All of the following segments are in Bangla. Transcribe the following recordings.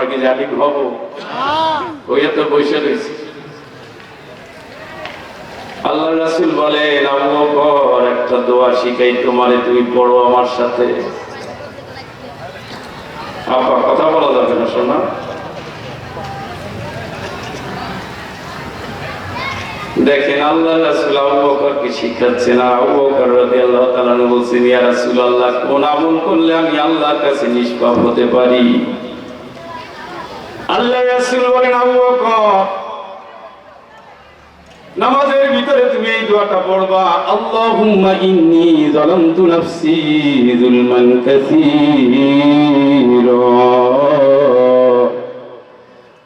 আমরা কি জালিম হব? ওইটা তো বসে রয়েছে। আল্লাহ রাসূল বলেন, আবু বকর একটা দোয়া শিখাই তোমারে, তুমি পড়ো আমার সাথে। আপা কথা বলা যাবে না শোনা? দেখেন আল্লাহ রাসূল আবু বকরকে শিখাচ্ছেন। আবু বকর রাদিয়াল্লাহু তাআলা বলছেন, ইয়া রাসূলুল্লাহ, কোন আমল করলে আমি আল্লাহর কাছে নিষ্পাপ হতে পারি? আল্লাহ রাসূল বলেন, আবু বকর নামাজের ভিতরে তুমি এই দোয়াটা পড়বা, আল্লাহুম্মা ইন্নী যালামতু নাফসি যুলমান কাসীরা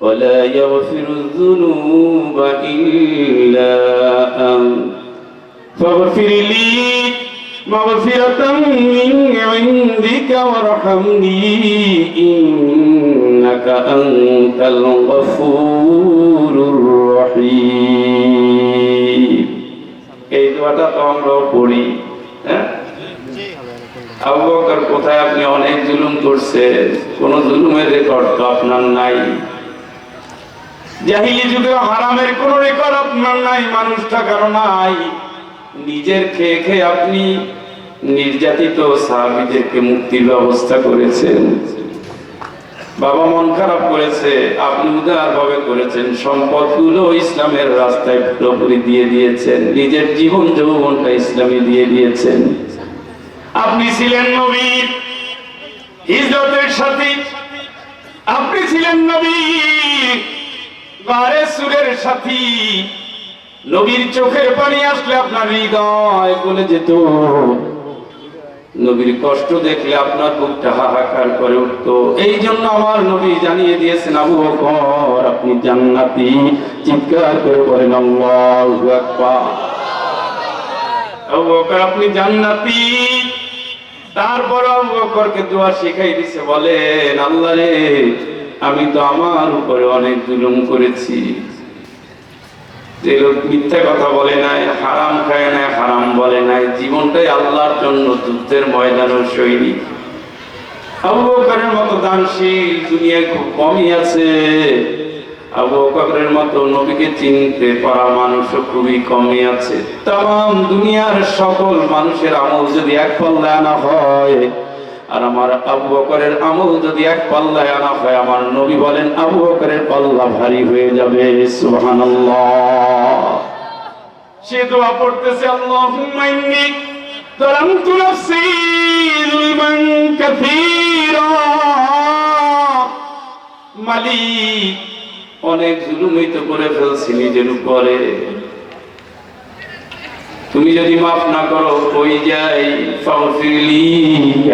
ওয়া লা ইয়াগফিরুয যুনুবা ইল্লা আনতা ফাগফির লি মাগফিরাতাম মিন ইনদিকা ওয়ারহামনি ইন্নাকা আনতাল গফুরুর রহিম। এই দোয়াটা তো আমরা পড়ি, হ্যাঁ? আবু বকর কোথায়? আপনি অনেক জুলুম করছেন, কোন জুলুমের রেকর্ড তো আপনার নাই। জাহিলি যুগে হারামের কোন রেকর্ড আপনার নাই, মানুষ টাকার নাই। নিজের খেয়ে খেয়ে আপনি নির্যাতিত সাহাবীদেরকে মুক্তির ব্যবস্থা করেছেন। বাবা মন খারাপ করেছে, আপনি উদার ভাবে করেছেন, সম্পদগুলো ইসলামের রাস্তায় পুরোপুরি দিয়ে দিয়েছেন, নিজের জীবন যৌবনটা ইসলামে দিয়ে দিয়েছেন। আপনি ছিলেন নবীর হিজরতের সাথী, আপনি ছিলেন নবীর গারে সুরের সাথী। নবীর চোখের পানি আসলে আপনার হৃদয় গলে যেত, নবীর কষ্ট দেখলে আপনার বুকটা হাহাকার করে উঠতো। এই জন্য আমার নবী জানিয়ে দিয়েছেন, আবু বকর আপনি জান্নাতি। চিৎকার করে বলেন আল্লাহু আকবার। আবু বকর আপনি জান্নাতি। তারপর আবু বকরকে দোয়া শিখাই দিয়েছে, বলেন আল্লাহ রে, আমি তো আমার উপরে অনেক জুলুম করেছি। যে লোক মিথ্যা কথা বলে নাই, হারাম খায় নাই, হারাম বলে নাই, জীবনটাই আল্লাহর জন্য যুদ্ধের ময়দানের সৈনিক। আবু বকরের মতো দানশীল দুনিয়ায় খুব কমই আছে। আবু বকরের মতো নবীকে চিনতে পারা মানুষও খুবই কমই আছে। তাম দুনিয়ার সকল মানুষের আমল যদি এক পাল্লায় আনা হয়, আর আমার আবু বকরের আমল যদি এক পাল্লায় আনা হয়, আমার নবী বলেন আবু বকরের পাল্লা ভারী হয়ে যাবে। সুবহানাল্লাহ। সে দোয়া পড়তেছে, আল্লাহুম্মা ইন্নী যালামতু নাফসি যুলমান কাসীরা। মালিক, অনেক জুলুমই তো করে ফেলছি নিজের উপরে, তুমি যদি মাফ না করো কই যাই, ফাগফিরলি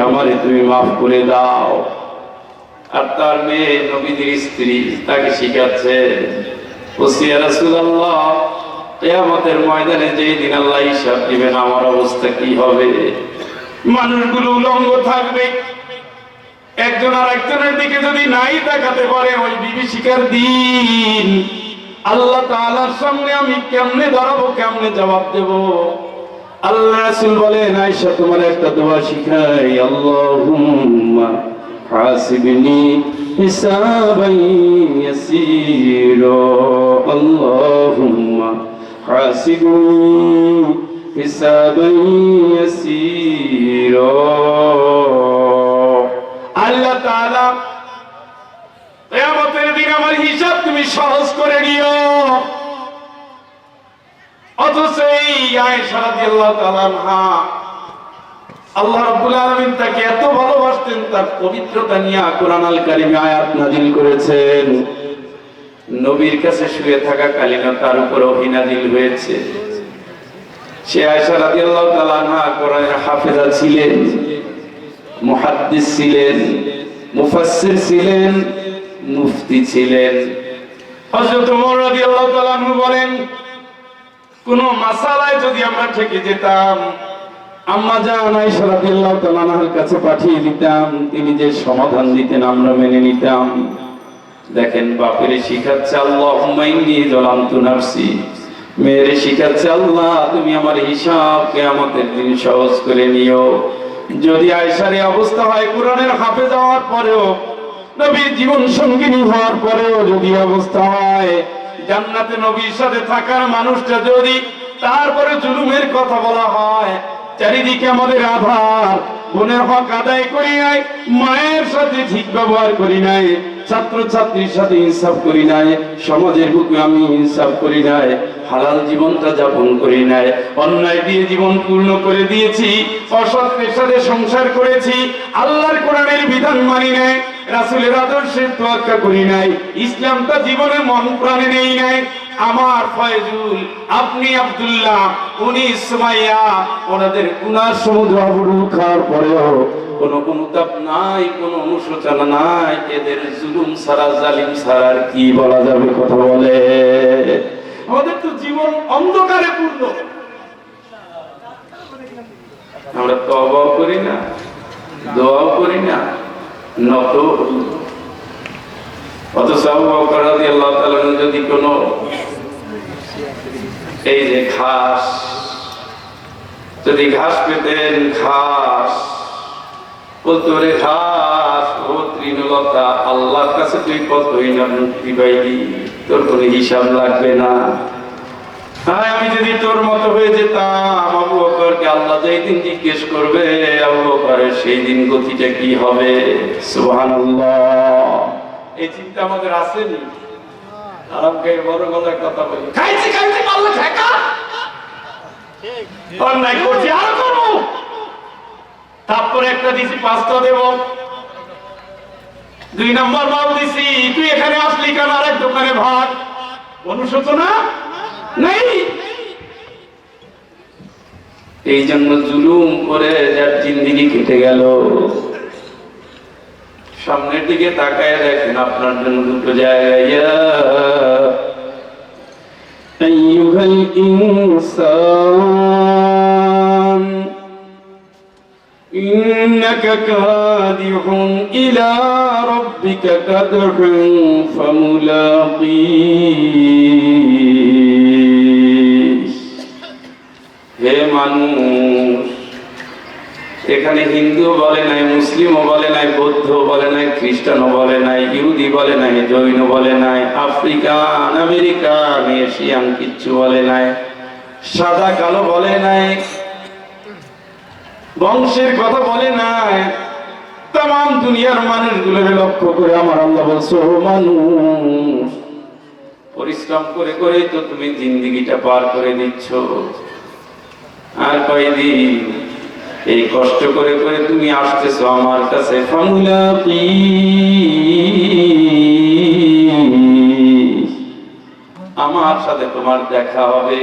আমারে তুমি মাফ করে দাও। আর তার মেয়ে নবীদের স্ত্রী তাকে শিখাচ্ছে, ওসি ইয়া রাসূলুল্লাহ, কিয়ামতের ময়দানে যেই দিন আল্লাহ হিসাব দিবেন আমার অবস্থা কি হবে? মানুষগুলো উলঙ্গ থাকবে, একজন আর একজনের দিকে যদি নাই তাকাতে পারে, ওই বিভীষিকার দিন আল্লাহ তাআলার সামনে আমি কেমনে দাঁড়াবো, কেমনে জবাব দেব? আল্লাহ রাসূল বলেন, আয়েশা তোমার একটা দোয়া শিখাই, আল্লাহুম্মা হাসিবনি হিসাবান ইয়াসীরা। আল্লাহুম্মা হাসিবনি হিসাবান ইয়াসীরা। আল্লাহ তাআলা কিয়ামতের দিন আমার হিসাব তুমি সহজ করে দিও। অথচ এই আয়েশা রাদিয়াল্লাহু তাআলা আনহা, আল্লাহ রাব্বুল আলামিন তাকে এত ভালোবাসতেন, তার পবিত্রতা নিয়ে কোরআন আল কারীমে আয়াত নাযিল করেছেন। নবীর কাছে শুয়ে থাকা কালীন তার উপর ওহী নাযিল হয়েছে। সে আয়েশা রাদিয়াল্লাহু তাআলা আনহা কোরআনের হাফেজা ছিলেন, মুহাদ্দিস ছিলেন, মুফাসসির ছিলেন, মুফতি ছিলেন। হযরত ওমর রাদিয়াল্লাহু তাআলা আনহু বলেন, কোন মাসালায় যদি আমরা ঠকে যেতাম, আম্মা জান আয়েশা রাদিয়াল্লাহু তাআলা আনহার কাছে পাঠিয়ে দিতাম, তিনি যে সমাধান দিতেন আমরা মেনে নিতাম। দেখেন বাপের শিখাচ্ছে আল্লাহুম্মা ইন্নী যালামতু নাফসি, মেয়ের শিখাচ্ছে আল্লাহ তুমি আমার হিসাব কিয়ামতের দিন সহজ করে নিও। যদি আয়েশার এই অবস্থা হয়, কোরআনের হাফেজ হওয়ার পরেও নবীর জীবন সঙ্গিনী হওয়ার পরেও যদি অবস্থা হয় জান্নাতে নবীর সাথে থাকার মানুষটা যদি তারপরে জুলুমের কথা বলা হয়, চারিদিকে আমাদের আধার, বোনের হক আদায় করি নাই, মায়ের সাথে ঠিক ব্যবহার করি নাই, ছাত্র ছাত্রীর সাথে ইনসাফ করি নাই, সমাজের বুকে আমি ইনসাফ করি নাই, হালাল জীবনটা যাপন করি নাই, অন্যায় দিয়ে জীবন পূর্ণ করে দিয়েছি, অসত্যের সাথে সংসার করেছি, আল্লাহর কোরআনের বিধান মানি নাই, রাসূলের আদর্শের তোয়াক্কা করি নাই, ইসলামটা জীবনে মন প্রাণে নেই নাই। আমার ফয়জুল, আপনি আব্দুল্লাহ, উনি সুমাইয়া, ওনাদের গুনাহ সমুদ্র আবরু খাওয়ার পরেও কোনো অনুতাপ নাই, কোনো অনুশোচনা নাই। এদের জুলুম ছাড়া, জালিম ছাড়া আর কি বলা যাবে? কথা বলে। আমাদের তো জীবন অন্ধকারে পূর্ণ। আমরা তওবাও করি না, দোয়াও করি না, নত। অথচ আবু বকর রাদিয়াল্লাহু তাআলা যদি কোনো এই যে ঘাস, যদি ঘাস পেতেন, ঘাস বলতো, রে ঘাস, ও তৃণলতা, আল্লাহর কাছে তুই কতই না মুক্তি পাইবি, তোর কোনো হিসাব লাগবে না। হ্যাঁ, আমি যদি তোর মতো হয়ে যেতাম, আবু বকরকে আল্লাহ যেই দিন জিজ্ঞেস করবে আবু বকরের সেই দিন গতিটা কি হবে? সুবহানাল্লাহ। এই চিন্তা আমাদের আসেনি? আরামকে বড় গলায় কথা বলি, খাইছি খাইছি পারলে ঠেকা, অন্যায় করছি আরো করবো, তারপরে একটা দিছি, পাঁচটা দেব, 2 নম্বর মাল দিছি, তুই এখানে আসলি কেন, আরেক দোকানে ভাগ, অনুশোচনা নেই। এই জন্য জুলুম করে যার জিন্দেগি কেটে গেল। সামনের দিকে তাকায় দেখেন, আপনার জন্য দুটো জায়গা। আইয়ুহাল ইনসান ইন্নাকা কাদিহুন ইলা রাব্বিকা কাদহুন ফামুলাকিস। হে মানুষ, এখানে হিন্দু বলে নাই, মুসলিমও বলে নাই, বৌদ্ধ বলে নাই, খ্রিস্টানও বলে নাই, ইহুদি বলে নাই, জৈন বলে নাই, আফ্রিকান, আমেরিকান, এশিয়ান কিচ্ছু বলে নাই, সাদা কালো বলে নাই, বংশের কথা বলে নাই। তাম দুনিয়ার মানুষগুলোকে লক্ষ্য করে আমার আল্লাহ বলছো, মানুষ পরিশ্রম করে করেই তো তুমি জিন্দেগিটা পার করে দিচ্ছ। আর কয়দিন এই কষ্ট করে করে তুমি আসতেছো আমার কাছে, আমার সাথে তোমার দেখা হবে।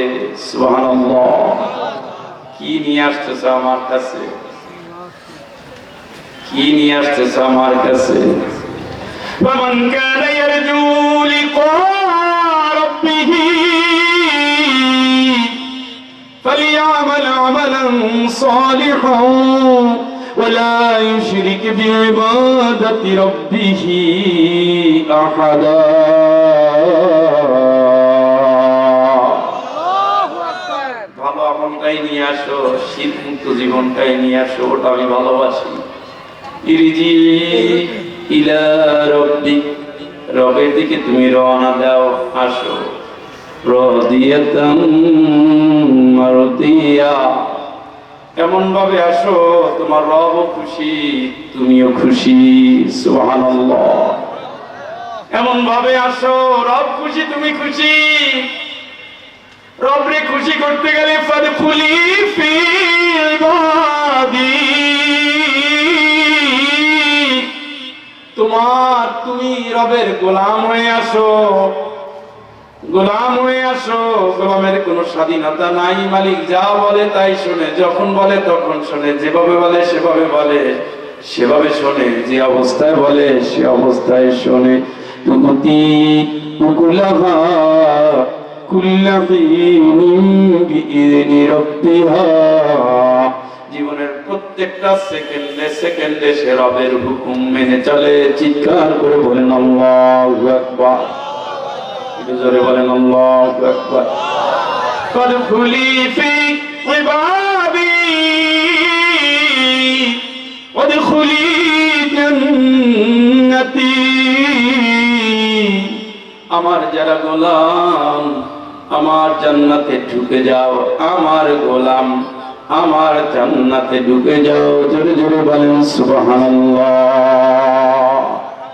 সুবহানাল্লাহ। কি নিয়ে আসতেছো আমার কাছে? কি নিয়ে আসতেছো আমার কাছে? ومن كان يرجو لقاء ربه فليعمل عملا صالحا ولا يشرك بعبادة ربه أحدا। ভালো আমলটাই নিয়ে আসো, শীত মুক্ত জীবনটাই নিয়ে আসো, ওটা আমি ভালোবাসি। ইরজি ইলা রাব্বিক, রবের দিকে তুমি রওনা দাও, আসো। রাদিয়াতাম মারদিয়া, এমন ভাবে আসো তোমার রবও খুশি, তুমিও খুশি। সুবহানাল্লাহ। এমন ভাবে আসো রব খুশি, তুমি খুশি। রবরে খুশি করতে গেলে ফাদখুলি ফি ইবাদি, তুমি রবের গোলাম হয়ে আসো, গোলাম হয়ে আসো। গোলামের কোনো স্বাধীনতা নাই, মালিক যা বলে তাই শোনে, যখন বলে তখন শোনে, যেভাবে বলে সেভাবে বলে, সেভাবে শোনে, যে অবস্থায় বলে সে অবস্থায় শোনে। তুতি কুলাহা কুল্লাহিন বিইذনি রাব্বিহা, জীবনের প্রত্যেকটা সেকেন্ডে সেকেন্ডে সে রবের হুকুম মেনে চলে। চিৎকার করে বলেন আল্লাহু আকবার। একটু জোরে বলেন আল্লাহু আকবার। ফাদখুলি ফি ইবাদি ওয়াদখুলি জান্নাতি, আমার যারা গোলাম আমার জান্নাতে ঢুকে যাও, আমার গোলাম আমার জান্নাতে ঢুকে যাও। জোরে জোরে বলেন সুবহানাল্লাহ।